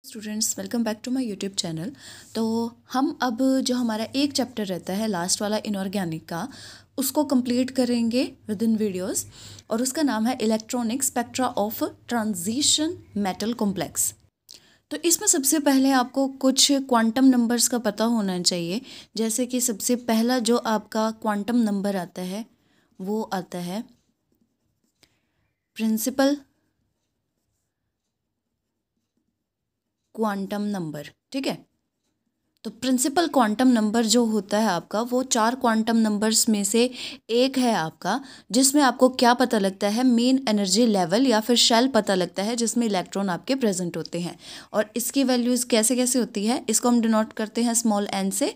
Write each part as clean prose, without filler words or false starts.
Students, welcome back to my YouTube channel. तो हम अब जो हमारा एक चैप्टर रहता है लास्ट वाला इनऑर्गेनिक का, उसको कंप्लीट करेंगे विद इन वीडियोस, और उसका नाम है electronic spectra of transition metal complex. तो इसमें सबसे पहले आपको कुछ क्वांटम नंबर्स का पता होना चाहिए। जैसे कि सबसे पहला जो आपका क्वांटम नंबर आता है वो आता है प्रिंसिपल क्वांटम नंबर। ठीक है, तो प्रिंसिपल क्वांटम नंबर जो होता है आपका, वो 4 क्वांटम नंबर्स में से एक है आपका, जिसमें आपको क्या पता लगता है, मेन एनर्जी लेवल या फिर शेल पता लगता है जिसमें इलेक्ट्रॉन आपके प्रेजेंट होते हैं। और इसकी वैल्यूज़ कैसे कैसे होती है, इसको हम डिनोट करते हैं स्मॉल एन से।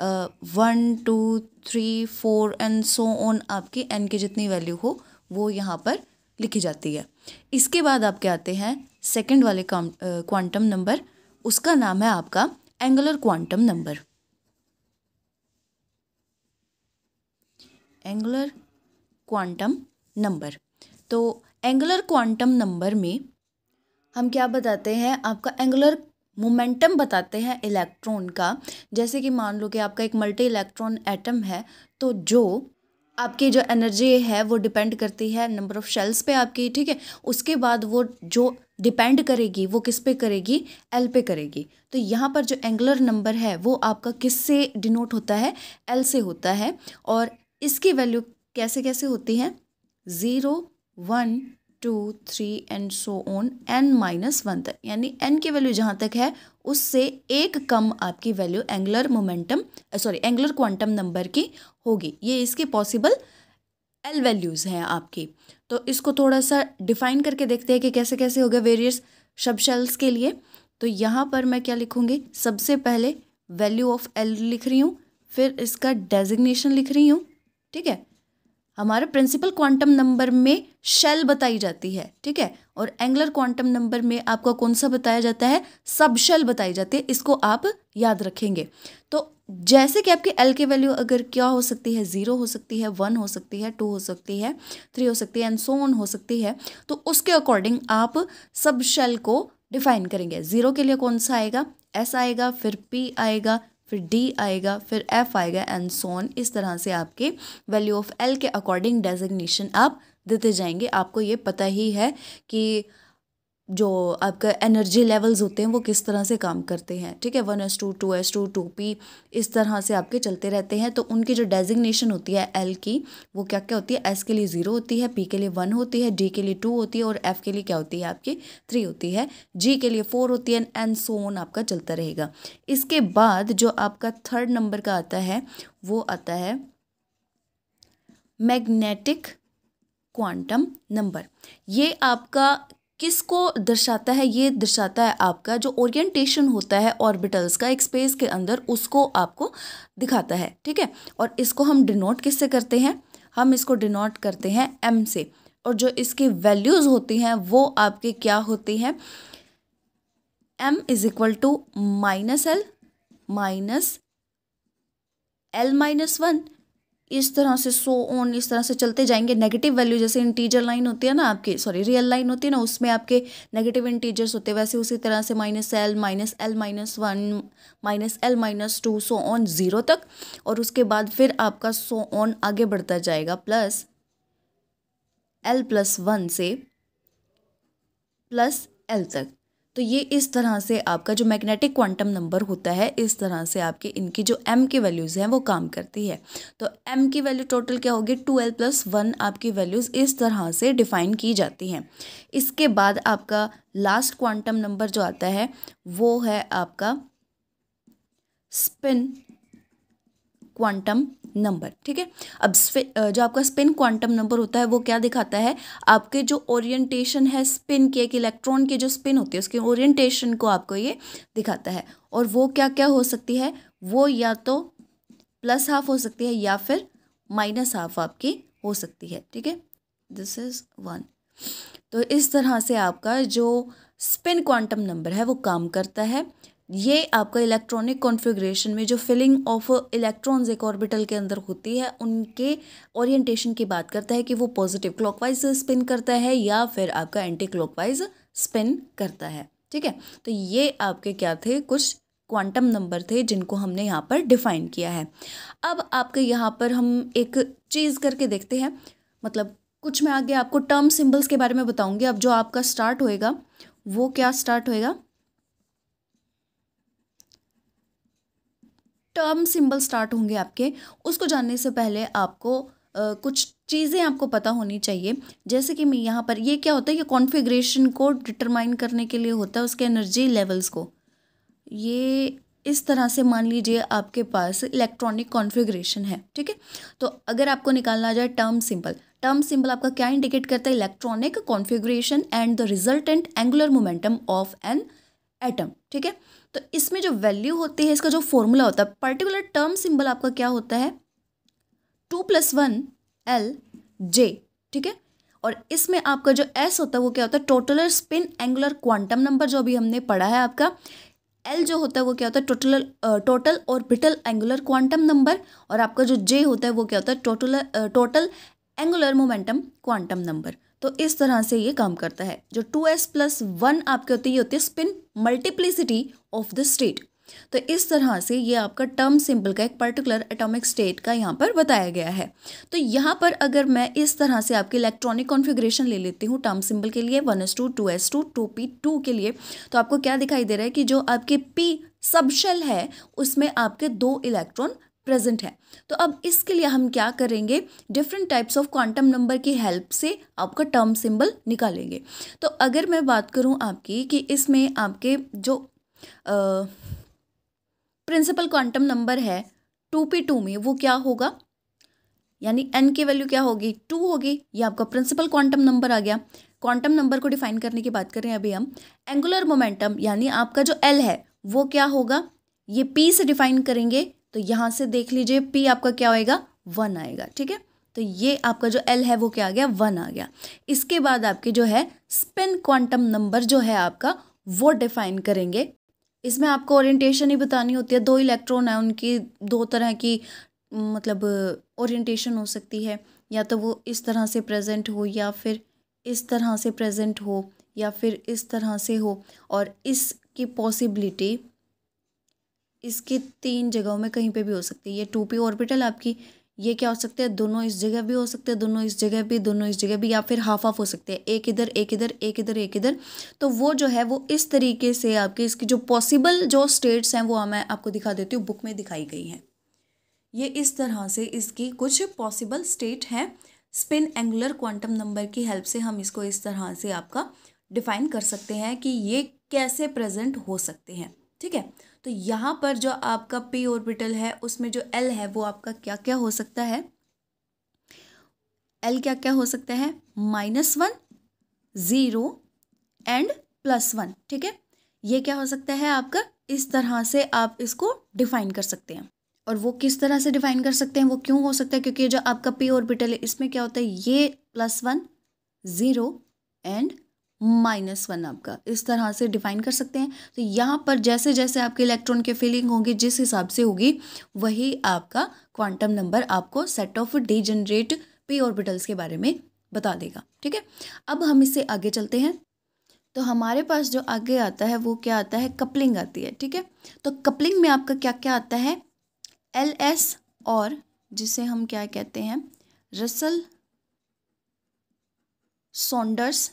1 2 3 4 एंड सो ऑन, आपकी एन की जितनी वैल्यू हो वो यहाँ पर लिखी जाती है। इसके बाद आपके आते हैं सेकेंड वाले क्वांटम नंबर, उसका नाम है आपका angular quantum number. Angular quantum number, तो एंगुलर क्वांटम नंबर में हम क्या बताते हैं, आपका एंगुलर मोमेंटम बताते हैं इलेक्ट्रॉन का। जैसे कि मान लो कि आपका एक मल्टी इलेक्ट्रॉन एटम है, तो जो आपकी जो एनर्जी है वो डिपेंड करती है नंबर ऑफ शेल्स पे आपकी। ठीक है, उसके बाद वो जो डिपेंड करेगी वो किस पे करेगी, एल पे करेगी। तो यहाँ पर जो एंगुलर नंबर है वो आपका किस से डिनोट होता है, एल से होता है। और इसकी वैल्यू कैसे कैसे होती है, 0 1 2 3 एंड सो ऑन n-1 तक, यानी n की वैल्यू जहाँ तक है उससे एक कम आपकी value angular momentum angular quantum number की होगी। ये इसकी पॉसिबल एल वैल्यूज़ हैं आपकी। तो इसको थोड़ा सा डिफाइन करके देखते हैं कि कैसे कैसे होगा वेरियस सब शेल्स के लिए। तो यहाँ पर मैं क्या लिखूँगी, सबसे पहले वैल्यू ऑफ एल लिख रही हूँ, फिर इसका डेजिग्नेशन लिख रही हूँ। ठीक है, हमारे प्रिंसिपल क्वांटम नंबर में शेल बताई जाती है। ठीक है, और एंगुलर क्वांटम नंबर में आपका कौन सा बताया जाता है, सब शेल बताई जाती है। इसको आप याद रखेंगे। तो जैसे कि आपकी एल की वैल्यू अगर क्या हो सकती है, 0 हो सकती है, 1 हो सकती है, 2 हो सकती है, 3 हो सकती है एंड सो ऑन हो सकती है। तो उसके अकॉर्डिंग आप सब शेल को डिफाइन करेंगे। 0 के लिए कौन सा आएगा, एस आएगा, फिर पी आएगा, फिर डी आएगा, फिर एफ आएगा एंड सो ऑन। इस तरह से आपके वैल्यू ऑफ एल के अकॉर्डिंग डेजिग्नेशन आप देते जाएंगे। आपको ये पता ही है कि जो आपका एनर्जी लेवल्स होते हैं वो किस तरह से काम करते हैं। ठीक है, 1s2 2s2 2p, इस तरह से आपके चलते रहते हैं। तो उनकी जो डेजिग्नेशन होती है एल की, वो क्या क्या होती है, एस के लिए 0 होती है, पी के लिए 1 होती है, डी के लिए 2 होती है, और एफ के लिए क्या होती है आपकी 3 होती है, जी के लिए 4 होती है एंड सो ऑन आपका चलता रहेगा। इसके बाद जो आपका थर्ड नंबर का आता है वो आता है मैग्नेटिक क्वांटम नंबर। ये आपका किसको दर्शाता है, ये दर्शाता है आपका जो ओरिएंटेशन होता है ऑर्बिटल्स का एक स्पेस के अंदर, उसको आपको दिखाता है। ठीक है, और इसको हम डिनोट किससे करते हैं, हम इसको डिनोट करते हैं m से। और जो इसकी वैल्यूज़ होती हैं वो आपके क्या होती हैं, m is equal to -l -l-1, इस तरह से सो ऑन, इस तरह से चलते जाएंगे। नेगेटिव वैल्यू जैसे इंटीजर लाइन होती है ना आपकी, रियल लाइन होती है ना, उसमें आपके नेगेटिव इंटीजर्स होते हैं, वैसे उसी तरह से -l -l-1 -l-2 so on 0 तक। और उसके बाद फिर आपका सो ऑन आगे बढ़ता जाएगा प्लस l+1 से +l तक। तो ये इस तरह से आपका जो मैग्नेटिक क्वांटम नंबर होता है, इस तरह से आपके इनकी जो m की वैल्यूज़ हैं वो काम करती है। तो m की वैल्यू टोटल क्या होगी, 2l+1 आपकी वैल्यूज़ इस तरह से डिफाइन की जाती हैं। इसके बाद आपका लास्ट क्वांटम नंबर जो आता है वो है आपका स्पिन क्वांटम नंबर। ठीक है, अब जो आपका स्पिन क्वांटम नंबर होता है वो क्या दिखाता है, आपके जो ओरिएंटेशन है स्पिन की, एक इलेक्ट्रॉन की जो स्पिन होती है उसके ओरिएंटेशन को आपको ये दिखाता है। और वो क्या क्या हो सकती है, वो या तो +½ हो सकती है या फिर -½ आपकी हो सकती है। ठीक है, दिस इज 1। तो इस तरह से आपका जो स्पिन क्वांटम नंबर है वो काम करता है। ये आपका इलेक्ट्रॉनिक कॉन्फ़िगरेशन में जो फिलिंग ऑफ इलेक्ट्रॉन्स एक ऑर्बिटल के अंदर होती है उनके ओरिएंटेशन की बात करता है कि वो पॉजिटिव क्लॉकवाइज स्पिन करता है या फिर आपका एंटी क्लॉकवाइज स्पिन करता है। ठीक है। तो ये आपके क्या थे, कुछ क्वांटम नंबर थे जिनको हमने यहाँ पर डिफाइन किया है। अब आपके यहाँ पर हम एक चीज़ करके देखते हैं, मतलब कुछ मैं आगे आपको टर्म सिंबल्स के बारे में बताऊंगी। अब जो आपका स्टार्ट होएगा वो क्या स्टार्ट होएगा, टर्म सिंबल स्टार्ट होंगे आपके। उसको जानने से पहले आपको कुछ चीज़ें आपको पता होनी चाहिए। जैसे कि मैं यहाँ पर, ये क्या होता है, ये कॉन्फ़िगरेशन को डिटरमाइन करने के लिए होता है, उसके एनर्जी लेवल्स को। ये इस तरह से मान लीजिए आपके पास इलेक्ट्रॉनिक कॉन्फ़िगरेशन है, ठीक है। तो अगर आपको निकालना जाए टर्म सिंबल आपका क्या इंडिकेट करता है, electronic configuration and the resultant angular momentum of an atom, ठीक है। तो इसमें जो वैल्यू होती है, इसका जो फॉर्मूला होता है, पर्टिकुलर टर्म सिंबल आपका क्या होता है, 2+1 LJ, ठीक है। और इसमें आपका जो S होता है वो क्या होता है, total spin angular quantum number, जो अभी हमने पढ़ा है। आपका L जो होता है वो क्या होता है, total orbital angular quantum number. और आपका जो J होता है वो क्या होता है, total angular momentum quantum number. तो इस तरह से ये काम करता है। जो 2s+1 आपके होती है, ये होती है spin multiplicity of the state. तो इस तरह से ये आपका टर्म सिंबल का एक पर्टिकुलर एटॉमिक स्टेट का यहाँ पर बताया गया है। तो यहाँ पर अगर मैं इस तरह से आपके इलेक्ट्रॉनिक कॉन्फ़िगरेशन ले लेती हूँ टर्म सिंबल के लिए, 1s2 2s2 2p2 के लिए, तो आपको क्या दिखाई दे रहा है कि जो आपके p सबशेल है उसमें आपके 2 इलेक्ट्रॉन प्रेजेंट है। तो अब इसके लिए हम क्या करेंगे, different types of quantum number की हेल्प से आपका टर्म सिंबल निकालेंगे। तो अगर मैं बात करूं आपकी कि इसमें आपके जो प्रिंसिपल क्वांटम नंबर है 2p2 में, वो क्या होगा, यानी n की वैल्यू क्या होगी, 2 होगी। ये आपका प्रिंसिपल क्वांटम नंबर आ गया। क्वांटम नंबर को डिफाइन करने की बात करें अभी हम, एंगुलर मोमेंटम यानी आपका जो L है वो क्या होगा, ये p से डिफाइन करेंगे। तो यहाँ से देख लीजिए p आपका क्या होएगा, 1 आएगा, ठीक है। तो ये आपका जो L है वो क्या आ गया, 1 आ गया। इसके बाद आपके जो है स्पिन क्वांटम नंबर जो है आपका वो डिफाइन करेंगे। इसमें आपको ओरिएंटेशन ही बतानी होती है। 2 इलेक्ट्रॉन है, उनकी 2 तरह की मतलब ओरिएंटेशन हो सकती है, या तो वो इस तरह से प्रेजेंट हो, या फिर इस तरह से प्रेजेंट हो, या फिर इस तरह से हो। और इसकी पॉसिबिलिटी इसके 3 जगहों में कहीं पे भी हो सकती है। ये 2p ऑर्बिटल आपकी, ये क्या हो सकता है, दोनों इस जगह भी हो सकते हैं, दोनों इस जगह भी, दोनों इस जगह भी, या फिर हाफ हाफ हो सकते हैं, एक इधर एक इधर, एक इधर एक इधर। तो वो जो है वो इस तरीके से आपके इसकी जो पॉसिबल जो स्टेट्स हैं वो मैं आपको दिखा देती हूँ, बुक में दिखाई गई हैं। ये इस तरह से इसकी कुछ पॉसिबल स्टेट हैं। स्पिन एंगुलर क्वांटम नंबर की हेल्प से हम इसको इस तरह से आपका डिफाइन कर सकते हैं कि ये कैसे प्रेजेंट हो सकते हैं, ठीक है। तो यहाँ पर जो आपका p ऑर्बिटल है उसमें जो L है वो आपका क्या क्या हो सकता है, L क्या क्या हो सकता है, -1 0 एंड +1, ठीक है। ये क्या हो सकता है आपका, इस तरह से आप इसको डिफाइन कर सकते हैं। और वो किस तरह से डिफाइन कर सकते हैं, वो क्यों हो सकता है, क्योंकि जो आपका p ऑर्बिटल है इसमें क्या होता है, ये +1 0 एंड -1 आपका इस तरह से डिफाइन कर सकते हैं। तो यहाँ पर जैसे जैसे आपके इलेक्ट्रॉन की फिलिंग होगी, जिस हिसाब से होगी, वही आपका क्वांटम नंबर आपको set of degenerate p orbitals के बारे में बता देगा, ठीक है। अब हम इससे आगे चलते हैं। तो हमारे पास जो आगे आता है वो क्या आता है, कपलिंग आती है, ठीक है। तो कपलिंग में आपका क्या क्या आता है, LS और जिसे हम क्या कहते हैं, रसल सॉन्डर्स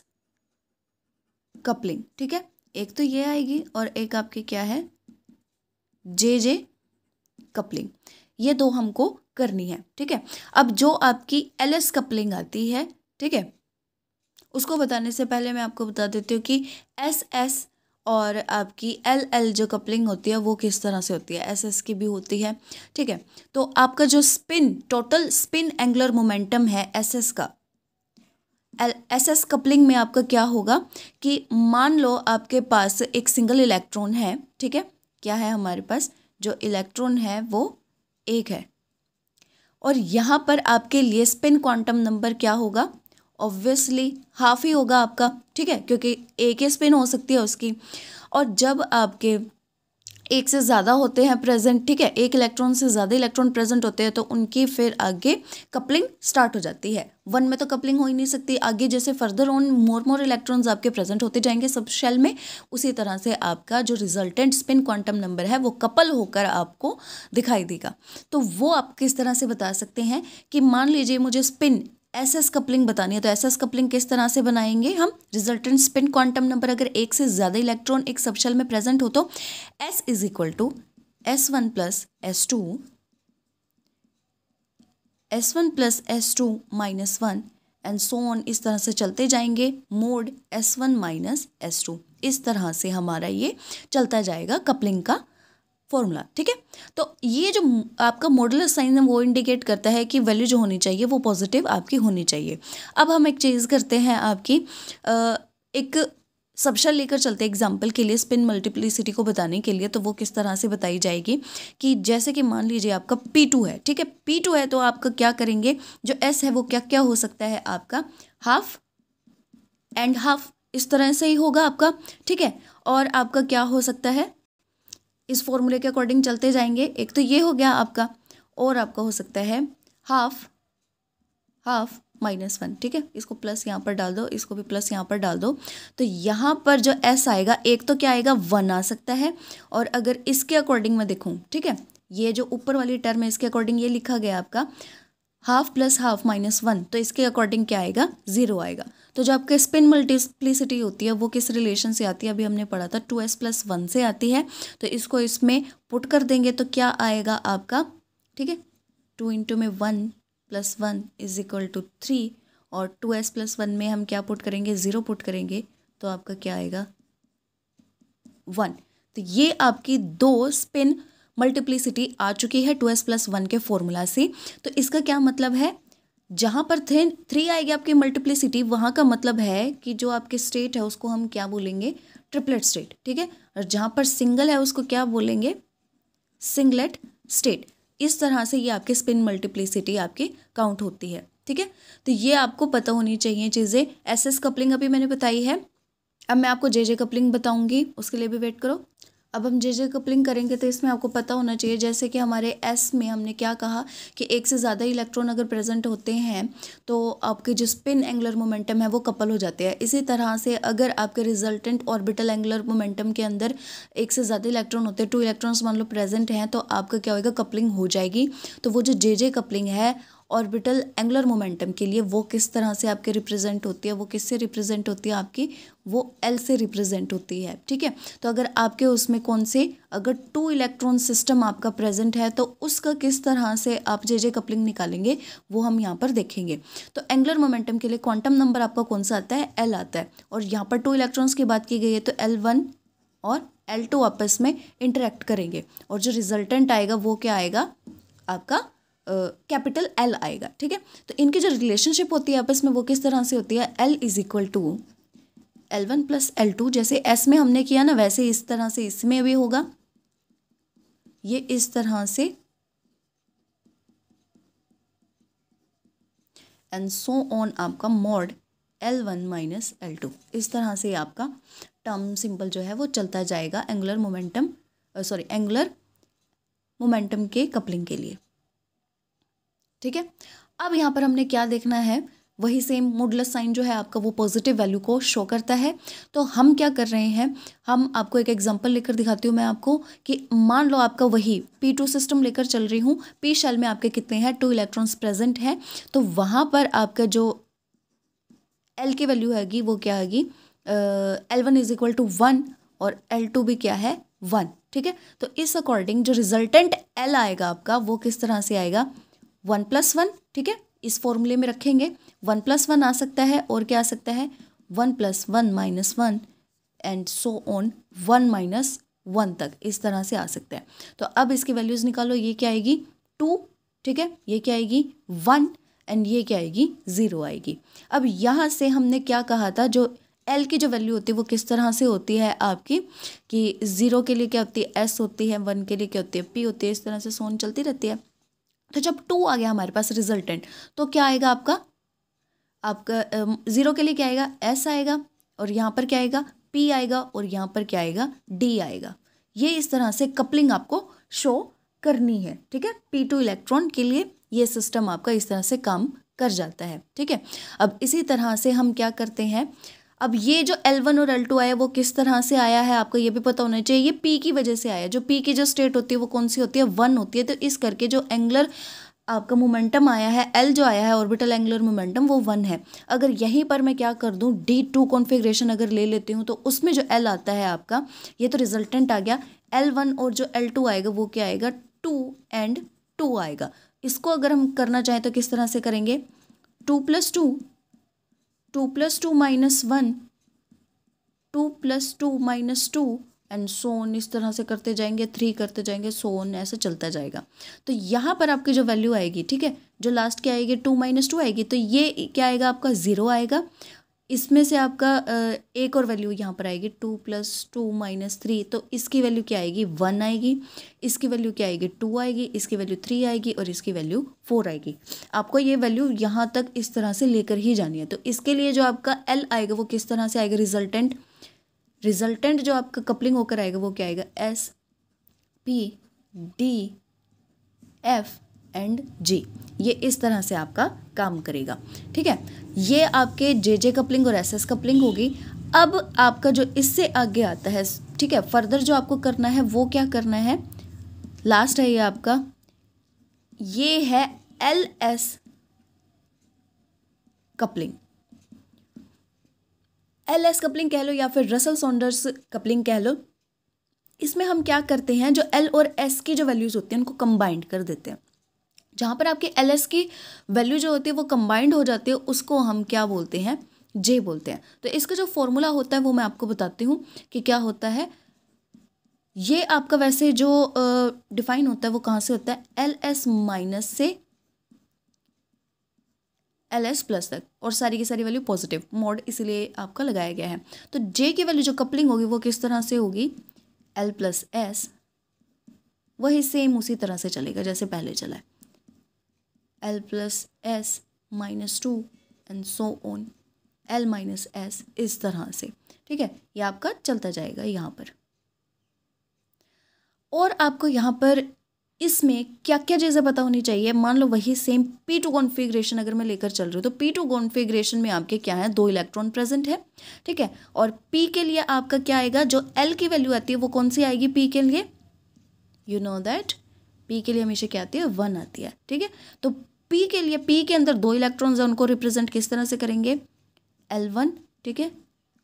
कपलिंग, ठीक है। एक तो ये आएगी और एक आपकी क्या है, JJ कपलिंग। ये 2 हमको करनी है, ठीक है। अब जो आपकी LS कपलिंग आती है, ठीक है, उसको बताने से पहले मैं आपको बता देती हूँ कि SS और आपकी LL जो कपलिंग होती है वो किस तरह से होती है, SS की भी होती है, ठीक है। तो आपका जो spin, total spin angular momentum है SS का, SS कपलिंग में आपका क्या होगा कि मान लो आपके पास एक सिंगल इलेक्ट्रॉन है, ठीक है। क्या है हमारे पास, जो इलेक्ट्रॉन है वो 1 है, और यहाँ पर आपके लिए स्पिन क्वांटम नंबर क्या होगा, ऑब्वियसली हाफ ही होगा आपका, ठीक है, क्योंकि एक ही स्पिन हो सकती है उसकी। और जब आपके एक से ज़्यादा होते हैं प्रेजेंट, ठीक है, एक इलेक्ट्रॉन से ज़्यादा इलेक्ट्रॉन प्रेजेंट होते हैं तो उनकी फिर आगे कपलिंग स्टार्ट हो जाती है। वन में तो कपलिंग हो ही नहीं सकती, आगे जैसे फर्दर ऑन मोर इलेक्ट्रॉन्स आपके प्रेजेंट होते जाएंगे सब शेल में, उसी तरह से आपका जो रिजल्टेंट स्पिन क्वांटम नंबर है वो कपल होकर आपको दिखाई देगा। तो वो आप किस तरह से बता सकते हैं कि मान लीजिए मुझे स्पिन एसएस कपलिंग बतानी है, तो एसएस कपलिंग किस तरह से बनाएंगे हम, रिजल्टेंट स्पिन क्वांटम नंबर अगर एक से ज़्यादा इलेक्ट्रॉन एक सबशेल में प्रेजेंट हो तो S is equal to S1 plus S2, S1 plus S2 minus 1 and so on, इस तरह से चलते जाएंगे, मोड S1 माइनस S2, इस तरह से हमारा ये चलता जाएगा कपलिंग का फॉर्मूला, ठीक है। तो ये जो आपका मॉडुलस साइन है वो इंडिकेट करता है कि वैल्यू जो होनी चाहिए वो पॉजिटिव आपकी होनी चाहिए। अब हम एक चीज़ करते हैं, आपकी एक सबशेल लेकर चलते हैं एग्जाम्पल के लिए स्पिन मल्टीप्लिसिटी को बताने के लिए। तो वो किस तरह से बताई जाएगी कि जैसे कि मान लीजिए आपका P2 है, ठीक है, P2 है तो आपका क्या करेंगे, जो S है वो क्या क्या हो सकता है आपका, हाफ एंड हाफ, इस तरह से ही होगा आपका, ठीक है। और आपका क्या हो सकता है, इस फॉर्मूले के अकॉर्डिंग चलते जाएंगे, एक तो ये हो गया आपका, और आपका हो सकता है हाफ हाफ माइनस 1, ठीक है, इसको प्लस यहाँ पर डाल दो, इसको भी प्लस यहाँ पर डाल दो, तो यहाँ पर जो S आएगा एक तो क्या आएगा 1 आ सकता है, और अगर इसके अकॉर्डिंग मैं देखूँ, ठीक है, ये जो ऊपर वाली टर्म है इसके अकॉर्डिंग ये लिखा गया आपका हाफ प्लस हाफ माइनस 1, तो इसके अकॉर्डिंग क्या आएगा 0 आएगा। तो जो आपके स्पिन मल्टीप्लिसिटी होती है वो किस रिलेशन से आती है, अभी हमने पढ़ा था 2s प्लस 1 से आती है, तो इसको इसमें पुट कर देंगे तो क्या आएगा आपका, ठीक है, 2 इंटू में 1 प्लस 1 इज इक्वल टू 3, और 2s प्लस 1 में हम क्या पुट करेंगे, 0 पुट करेंगे, तो आपका क्या आएगा 1। तो ये आपकी दो स्पिन मल्टीप्लिसिटी आ चुकी है 2s प्लस 1 के फॉर्मूला से। तो इसका क्या मतलब है, जहाँ पर 3 आएगी आपकी मल्टीप्लिसिटी, वहाँ का मतलब है कि जो आपके स्टेट है उसको हम क्या बोलेंगे, ट्रिपलेट स्टेट, ठीक है, और जहाँ पर सिंगल है उसको क्या बोलेंगे, सिंगलेट स्टेट। इस तरह से ये आपके स्पिन मल्टीप्लिसिटी आपकी काउंट होती है, ठीक है। तो ये आपको पता होनी चाहिए चीज़ें। एसएस कपलिंग अभी मैंने बताई है, अब मैं आपको जे कपलिंग बताऊंगी, उसके लिए भी वेट करो। अब हम जे कपलिंग करेंगे तो इसमें आपको पता होना चाहिए, जैसे कि हमारे एस में हमने क्या कहा कि एक से ज़्यादा इलेक्ट्रॉन अगर प्रेजेंट होते हैं तो आपके जो स्पिन एंगुलर मोमेंटम है वो कपल हो जाते हैं। इसी तरह से अगर आपके रिजल्टेंट ऑर्बिटल एंगुलर मोमेंटम के अंदर एक से ज़्यादा इलेक्ट्रॉन होते हैं, 2 इलेक्ट्रॉन्स मान लो प्रेजेंट हैं, तो आपका क्या होगा, कपलिंग हो जाएगी। तो वो जो जे कपलिंग है ऑर्बिटल एंगुलर मोमेंटम के लिए वो किस तरह से आपके रिप्रेजेंट होती है, वो किससे रिप्रेजेंट होती है आपकी, वो एल से रिप्रेजेंट होती है, ठीक है। तो अगर आपके उसमें कौन से, अगर 2 इलेक्ट्रॉन सिस्टम आपका प्रेजेंट है तो उसका किस तरह से आप जे कपलिंग निकालेंगे वो हम यहाँ पर देखेंगे। तो एंगुलर मोमेंटम के लिए क्वांटम नंबर आपका कौन सा आता है, एल आता है, और यहाँ पर 2 इलेक्ट्रॉन्स की बात की गई है तो L1 और L2 आपस में इंटरेक्ट करेंगे, और जो रिजल्टेंट आएगा वो क्या आएगा आपका कैपिटल एल आएगा, ठीक है। तो इनकी जो रिलेशनशिप होती है आपस में वो किस तरह से होती है, L is equal to L1 plus L2, जैसे एस में हमने किया ना वैसे इस तरह से इसमें भी होगा, ये इस तरह से, एंड सो ऑन आपका मॉड L1 माइनस L2, इस तरह से आपका टर्म सिंपल जो है वो चलता जाएगा एंगुलर मोमेंटम के कपलिंग के लिए, ठीक है। अब यहाँ पर हमने क्या देखना है, वही सेम मॉडुलस साइन जो है आपका वो पॉजिटिव वैल्यू को शो करता है। तो हम क्या कर रहे हैं, हम आपको एक एग्जांपल लेकर दिखाती हूँ मैं आपको कि मान लो आपका वही P2 सिस्टम लेकर चल रही हूँ, P शेल में आपके कितने हैं, 2 इलेक्ट्रॉन्स प्रेजेंट हैं, तो वहाँ पर आपका जो L की वैल्यू आएगी वो क्या आएगी, L1 इज इक्वल टू 1 और L2 भी क्या है 1, ठीक है। तो इस अकॉर्डिंग जो रिजल्टेंट L आएगा आपका वो किस तरह से आएगा, 1 प्लस 1, ठीक है, इस फॉर्मूले में रखेंगे 1 प्लस 1 आ सकता है, और क्या आ सकता है 1 plus 1 minus 1 and so on 1 minus 1 तक, इस तरह से आ सकता है। तो अब इसकी वैल्यूज़ निकालो, ये क्या आएगी 2, ठीक है, ये क्या आएगी 1 एंड ये क्या आएगी 0 आएगी। अब यहाँ से हमने क्या कहा था, जो L की जो वैल्यू होती है वो किस तरह से होती है आपकी, कि 0 के लिए क्या होती है S होती है, 1 के लिए क्या होती है P होती है, इस तरह से सोन चलती रहती है। तो जब 2 आ गया हमारे पास रिजल्टेंट, तो क्या आएगा आपका 0 के लिए क्या आएगा S आएगा, और यहाँ पर क्या आएगा P आएगा, और यहाँ पर क्या आएगा D आएगा। ये इस तरह से कपलिंग आपको शो करनी है, ठीक है। p2 इलेक्ट्रॉन के लिए ये सिस्टम आपका इस तरह से काम कर जाता है, ठीक है। अब इसी तरह से हम क्या करते हैं, अब ये जो L1 और L2 आया वो किस तरह से आया है आपको ये भी पता होना चाहिए। ये P की वजह से आया, जो P की जो स्टेट होती है वो कौन सी होती है, 1 होती है। तो इस करके जो एंगुलर आपका मोमेंटम आया है, L जो आया है ऑर्बिटल एंगुलर मोमेंटम, वो 1 है। अगर यहीं पर मैं क्या कर दूं, D2 कॉन्फ़िगरेशन अगर ले लेती हूँ तो उसमें जो L आता है आपका, ये तो रिजल्टेंट आ गया। L1 और जो L2 आएगा वो क्या आएगा, 2 and 2 आएगा। इसको अगर हम करना चाहें तो किस तरह से करेंगे, 2 + 2, 2 + 2 - 1, 2 + 2 - 2 एंड सो ऑन, इस तरह से करते जाएंगे, 3 करते जाएंगे, सो ऑन, ऐसे चलता जाएगा। तो यहाँ पर आपकी जो वैल्यू आएगी, ठीक है, जो लास्ट क्या आएगी, 2 - 2 आएगी। तो ये क्या आएगा आपका, 0 आएगा। इसमें से आपका एक और वैल्यू यहाँ पर आएगी, 2 + 2 - 3, तो इसकी वैल्यू क्या आएगी, 1 आएगी। इसकी वैल्यू क्या आएगी, 2 आएगी। इसकी वैल्यू 3 आएगी और इसकी वैल्यू 4 आएगी। आपको ये वैल्यू यहाँ तक इस तरह से लेकर ही जानी है। तो इसके लिए जो आपका L आएगा वो किस तरह से आएगा, रिजल्टेंट जो आपका कपलिंग होकर आएगा वो क्या आएगा, S P D F and G। ये इस तरह से आपका काम करेगा, ठीक है। ये आपके JJ कपलिंग और SS कपलिंग होगी। अब आपका जो इससे आगे आता है, ठीक है, फर्दर जो आपको करना है वो क्या करना है, लास्ट है ये आपका, ये है LS कपलिंग। LS कपलिंग कह लो या फिर रसल सॉन्डर्स कपलिंग कह लो। इसमें हम क्या करते हैं, जो L और S की जो वैल्यूज़ होती हैं उनको कंबाइंड कर देते हैं। जहाँ पर आपकी LS की वैल्यू जो होती है वो कंबाइंड हो जाती है, उसको हम क्या बोलते हैं, J बोलते हैं। तो इसका जो फॉर्मूला होता है वो मैं आपको बताती हूँ कि क्या होता है। ये आपका वैसे जो डिफाइन होता है वो कहाँ से होता है, LS माइनस से LS प्लस तक, और सारी की सारी वैल्यू पॉजिटिव मोड इसलिए आपका लगाया गया है। तो J की वैल्यू जो कपलिंग होगी वो किस तरह से होगी, L + S, वही सेम उसी तरह से चलेगा जैसे पहले चला है, L + S - 2 and so on, L - S, इस तरह से, ठीक है। ये आपका चलता जाएगा यहाँ पर। और आपको यहाँ पर इसमें क्या क्या चीज़ें पता होनी चाहिए, मान लो वही सेम P2 कॉन्फ़िगरेशन अगर मैं लेकर चल रही हूँ तो P2 कॉन्फ़िगरेशन में आपके क्या है, 2 इलेक्ट्रॉन प्रेजेंट है, ठीक है। और P के लिए आपका क्या आएगा, जो L की वैल्यू आती है वो कौन सी आएगी P के लिए, यू नो दैट P के लिए हमेशा क्या आती है, 1 आती है, ठीक है। तो P के लिए, P के अंदर 2 इलेक्ट्रॉन्स हैं, उनको रिप्रेजेंट किस तरह से करेंगे, L1, ठीक है,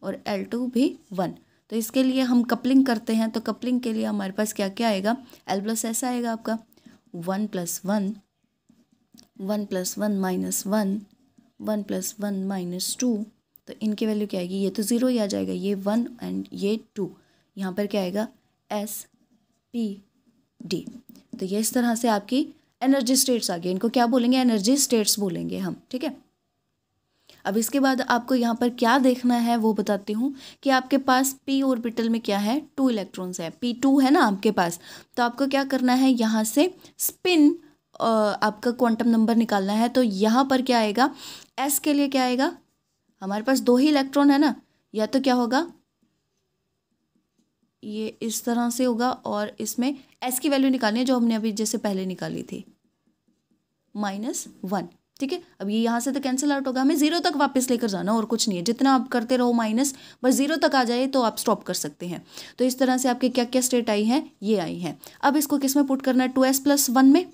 और L2 भी 1। तो इसके लिए हम कपलिंग करते हैं, तो कपलिंग के लिए हमारे पास क्या क्या आएगा, L + S आएगा आपका, 1 + 1, 1 + 1 - 1, 1 + 1 - 2। तो इनकी वैल्यू क्या आएगी, ये तो 0 ही आ जाएगा, ये 1 एंड ये 2। यहाँ पर क्या आएगा, S P D। तो ये इस तरह से आपकी एनर्जी स्टेट्स आ गई। इनको क्या बोलेंगे, एनर्जी स्टेट्स बोलेंगे हम, ठीक है। अब इसके बाद आपको यहाँ पर क्या देखना है वो बताती हूँ कि आपके पास P ऑर्बिटल में क्या है, 2 इलेक्ट्रॉन्स है, P2 है ना आपके पास। तो आपको क्या करना है, यहाँ से स्पिन आपका क्वांटम नंबर निकालना है। तो यहाँ पर क्या आएगा, S के लिए क्या आएगा, हमारे पास 2 ही इलेक्ट्रॉन है ना, या तो क्या होगा, ये इस तरह से होगा, और इसमें S की वैल्यू निकालनी है जो हमने अभी जैसे पहले निकाली थी, -1, ठीक है। अब ये यहाँ से तो कैंसिल आउट होगा, हमें 0 तक वापस लेकर जाना और कुछ नहीं है, जितना आप करते रहो माइनस, बस 0 तक आ जाए तो आप स्टॉप कर सकते हैं। तो इस तरह से आपके क्या क्या स्टेट आई हैं, ये आई हैं। अब इसको किस में पुट करना है, 2s + 1 में,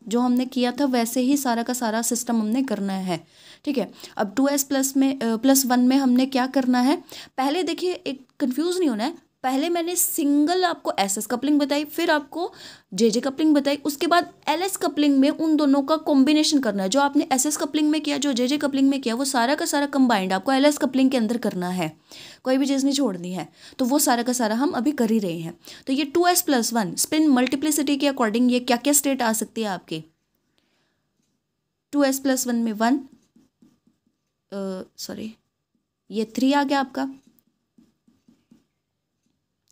जो हमने किया था वैसे ही सारा का सारा सिस्टम हमने करना है, ठीक है। अब 2s + 1 में हमने क्या करना है, पहले देखिए एक कंफ्यूज नहीं होना है, पहले मैंने सिंगल आपको SS कपलिंग बताई, फिर आपको JJ कपलिंग बताई, उसके बाद LS कपलिंग में उन दोनों का कॉम्बिनेशन करना है। जो आपने SS कपलिंग में किया, जो JJ कपलिंग में किया, वो सारा का सारा कंबाइंड आपको LS कपलिंग के अंदर करना है, कोई भी चीज़ नहीं छोड़नी है। तो वो सारा का सारा हम अभी कर ही रहे हैं। तो ये 2s + 1 स्पिन मल्टीप्लिसिटी के अकॉर्डिंग ये क्या क्या स्टेट आ सकती है आपकी, 2s + 1 में 1, सॉरी ये 3 आ गया आपका,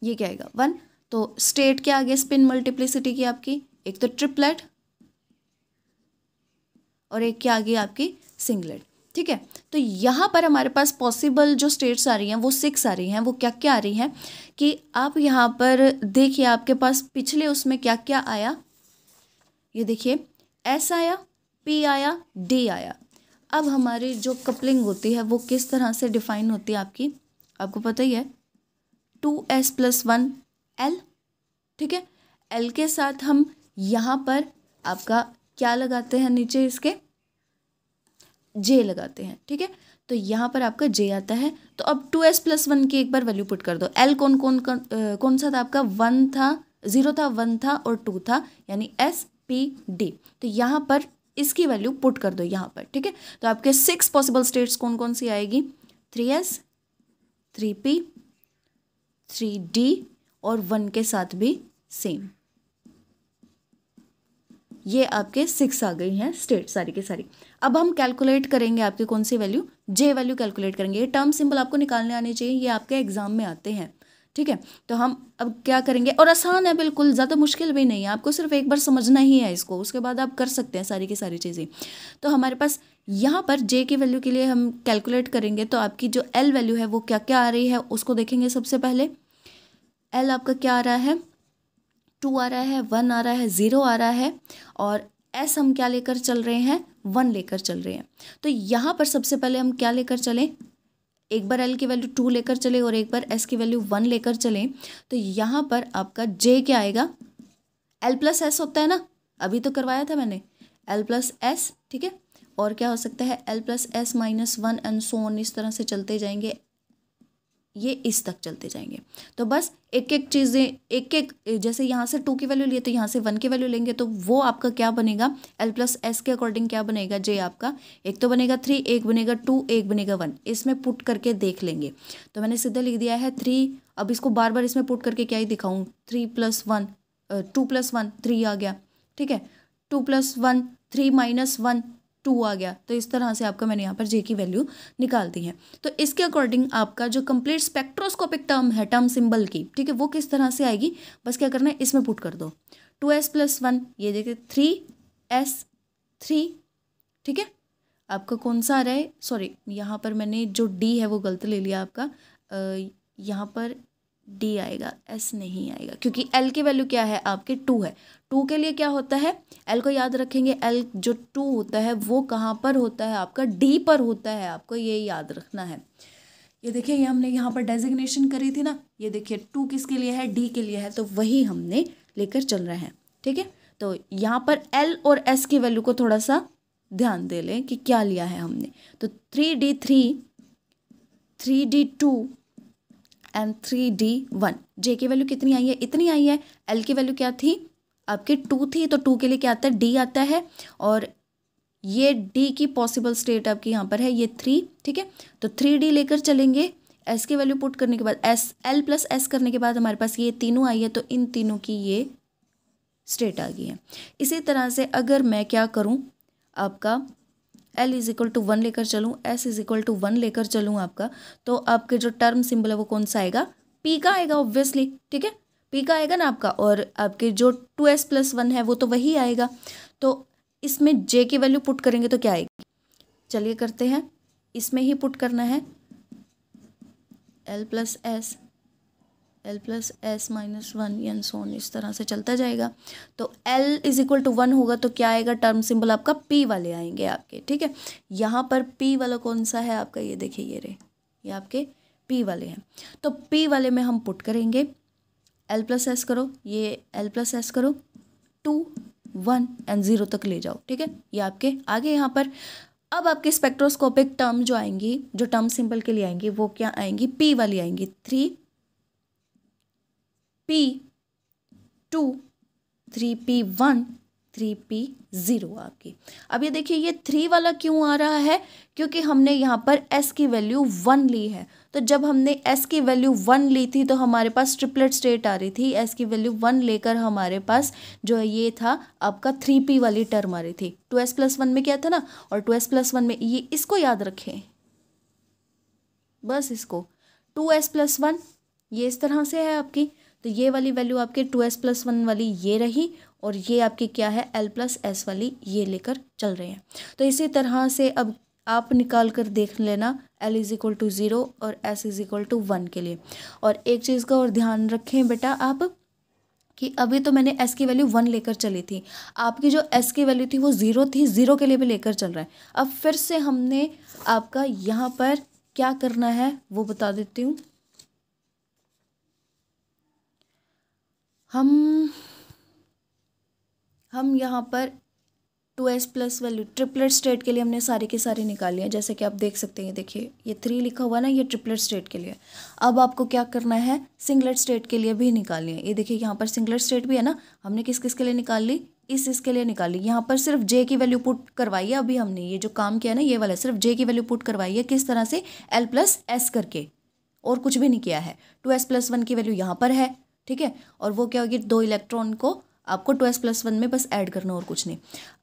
ये क्या आएगा 1। तो स्टेट क्या आ गया स्पिन मल्टीप्लिसिटी की आपकी, एक तो ट्रिपलेट और एक क्या आ गई आपकी सिंगलेट, ठीक है। तो यहाँ पर हमारे पास पॉसिबल जो स्टेट्स आ रही हैं वो 6 आ रही हैं। वो क्या क्या आ रही हैं कि आप यहाँ पर देखिए, आपके पास पिछले उसमें क्या क्या आया, ये देखिए, S आया, P आया, D आया। अब हमारी जो कपलिंग होती है वो किस तरह से डिफाइन होती है आपकी, आपको पता ही है, 2s + 1l, ठीक है। L के साथ हम यहाँ पर आपका क्या लगाते हैं, नीचे इसके J लगाते हैं, ठीक है। तो यहाँ पर आपका J आता है। तो अब 2s + 1 की एक बार वैल्यू पुट कर दो। L कौन सा था आपका, 1 था, 0 था, 1 था और 2 था, यानी S P D। तो यहाँ पर इसकी वैल्यू पुट कर दो यहाँ पर, ठीक है। तो आपके 6 पॉसिबल स्टेट्स कौन कौन सी आएगी, 3s, 3p, 3d और 1 के साथ भी सेम। ये आपके 6 आ गई हैं स्टेट सारी की सारी। अब हम कैलकुलेट करेंगे आपकी कौन सी वैल्यू, J वैल्यू कैलकुलेट करेंगे। ये टर्म सिंबल आपको निकालने आने चाहिए, ये आपके एग्जाम में आते हैं, ठीक है। तो हम अब क्या करेंगे, और आसान है बिल्कुल, ज़्यादा मुश्किल भी नहीं है, आपको सिर्फ एक बार समझना ही है इसको, उसके बाद आप कर सकते हैं सारी की सारी चीज़ें। तो हमारे पास यहाँ पर J की वैल्यू के लिए हम कैलकुलेट करेंगे, तो आपकी जो L वैल्यू है वो क्या क्या आ रही है उसको देखेंगे। सबसे पहले L आपका क्या आ रहा है, 2 आ रहा है, 1 आ रहा है, 0 आ रहा है, और S हम क्या लेकर चल रहे हैं, 1 लेकर चल रहे हैं। तो यहाँ पर सबसे पहले हम क्या लेकर चलें, एक बार L की वैल्यू 2 लेकर चले और एक बार S की वैल्यू 1 लेकर चलें। तो यहाँ पर आपका J क्या आएगा, L + S होता है ना, अभी तो करवाया था मैंने, L + S, ठीक है। और क्या हो सकता है, L + S - 1 and so on, इस तरह से चलते जाएंगे, ये इस तक चलते जाएंगे। तो बस एक एक चीज़ें, एक एक, जैसे यहाँ से 2 की वैल्यू लिए तो यहाँ से 1 की वैल्यू लेंगे, तो वो आपका क्या बनेगा, L + S के अकॉर्डिंग क्या बनेगा, J आपका एक तो बनेगा 3, एक बनेगा 2, एक बनेगा 1। इसमें पुट करके देख लेंगे। तो मैंने सीधा लिख दिया है 3। अब इसको बार बार इसमें पुट करके क्या ही दिखाऊँ, 3 + 1 2 + 1 3 आ गया, ठीक है। 2 + 1 3 - 1 2 आ गया। तो इस तरह से आपका मैंने यहाँ पर J की वैल्यू निकाल दी है। तो इसके अकॉर्डिंग आपका जो कंप्लीट स्पेक्ट्रोस्कोपिक टर्म है, टर्म सिंबल की, ठीक है, वो किस तरह से आएगी, बस क्या करना है, इसमें पुट कर दो 2s + 1, ये देखिए 3s 3, ठीक है। आपका कौन सा आ रहा है, सॉरी यहाँ पर मैंने जो D है वो गलत ले लिया आपका, यहाँ पर D आएगा, S नहीं आएगा, क्योंकि L की वैल्यू क्या है आपके 2 है। 2 के लिए क्या होता है, L को याद रखेंगे, L जो 2 होता है वो कहाँ पर होता है आपका, D पर होता है, आपको ये याद रखना है। ये देखिए, ये हमने यहाँ पर डेजिग्नेशन करी थी ना, ये देखिए 2 किसके लिए है, D के लिए है, तो वही हमने लेकर चल रहे हैं, ठीक है। तो यहाँ पर L और S की वैल्यू को थोड़ा सा ध्यान दे लें कि क्या लिया है हमने। तो 3D3, 3D2 and 3D1। J की वैल्यू कितनी आई है, इतनी आई है। L की वैल्यू क्या थी आपके 2 थी, तो 2 के लिए क्या आता है, D आता है, और ये D की पॉसिबल स्टेट आपकी यहाँ पर है ये 3, ठीक है। तो 3D लेकर चलेंगे। S की वैल्यू पुट करने के बाद L + S करने के बाद हमारे पास ये तीनों आई है, तो इन तीनों की ये स्टेट आ गई है। इसी तरह से अगर मैं क्या करूँ, आपका L = 1 लेकर चलूँ, S = 1 लेकर चलूँ आपका, तो आपके जो टर्म सिंबल है वो कौन सा आएगा, P का आएगा ऑब्वियसली, ठीक है, P का आएगा ना आपका। और आपके जो 2s + 1 है वो तो वही आएगा। तो इसमें J की वैल्यू पुट करेंगे तो क्या आएगी, चलिए करते हैं, इसमें ही पुट करना है, L + S, L + S - 1 and so on, इस तरह से चलता जाएगा। तो L = 1 होगा तो क्या आएगा, टर्म सिंबल आपका P वाले आएंगे आपके, ठीक है। यहाँ पर P वाला कौन सा है आपका, ये देखिए, ये रहे, ये आपके P वाले हैं। तो P वाले में हम पुट करेंगे, L + S करो, ये L + S करो, 2 1 एंड 0 तक ले जाओ, ठीक है, ये आपके आगे यहाँ पर। अब आपके स्पेक्ट्रोस्कोपिक टर्म जो आएंगी, जो टर्म सिंबल के लिए आएंगी, वो क्या आएंगी, P वाली आएंगी, 3P2 3P1 3P0 आपकी। अब ये देखिए, ये 3 वाला क्यों आ रहा है, क्योंकि हमने यहाँ पर S की वैल्यू 1 ली है। तो जब हमने S की वैल्यू 1 ली थी तो हमारे पास ट्रिपलेट स्टेट आ रही थी। S की वैल्यू 1 लेकर हमारे पास जो ये था आपका 3P वाली टर्म आ रही थी। 2s + 1 में क्या था ना, और 2s + 1 में ये, इसको याद रखें बस, इसको 2s + 1 ये इस तरह से है आपकी। तो ये वाली वैल्यू आपके 2s + 1 वाली ये रही, और ये आपकी क्या है, L + S वाली ये लेकर चल रहे हैं। तो इसी तरह से अब आप निकाल कर देख लेना L इज इक्वल टू 0 और S इज इक्वल टू 1 के लिए। और एक चीज़ का और ध्यान रखें बेटा आप कि अभी तो मैंने S की वैल्यू 1 लेकर चली थी, आपकी जो S की वैल्यू थी वो 0 थी, 0 के लिए भी लेकर चल रहा है। अब फिर से हमने आपका यहाँ पर क्या करना है वो बता देती हूँ। हम यहाँ पर 2s plus value triplet state के लिए हमने सारे के सारे निकाले हैं, जैसे कि आप देख सकते हैं। देखिए ये 3 लिखा हुआ ना, ये ट्रिपलेट स्टेट के लिए। अब आपको क्या करना है, सिंगलेट स्टेट के लिए भी निकालनी है। ये देखिए यहाँ पर सिंगलेट स्टेट भी है ना, हमने किस किस के लिए निकाल ली, इसके लिए निकाली। यहाँ पर सिर्फ j की वैल्यू पुट करवाई है। अभी हमने ये जो काम किया ना, ये वाला सिर्फ j की वैल्यू पुट करवाई है। किस तरह से, L प्लस S करके, और कुछ भी नहीं किया है। 2s प्लस 1 की वैल्यू यहाँ पर है, ठीक है। और वो क्या होगी, 2 इलेक्ट्रॉन को आपको 2s प्लस 1 में बस ऐड करना और कुछ नहीं।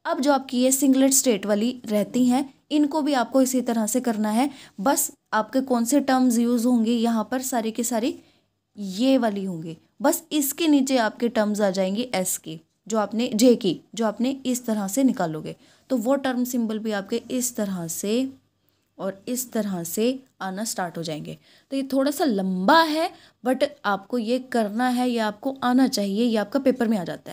अब जो आपकी ये सिंगलेट स्टेट वाली रहती हैं, इनको भी आपको इसी तरह से करना है। बस आपके कौन से टर्म्स यूज़ होंगे यहाँ पर, सारे के सारे ये वाली होंगे। बस इसके नीचे आपके टर्म्स आ जाएंगे S की, जो आपने J की, जो आपने इस तरह से निकालोगे। तो वो टर्म सिंबल भी आपके इस तरह से और इस तरह से आना स्टार्ट हो जाएंगे। तो ये थोड़ा सा लंबा है, बट आपको ये करना है, ये आपको आना चाहिए, ये आपका पेपर में आ जाता है।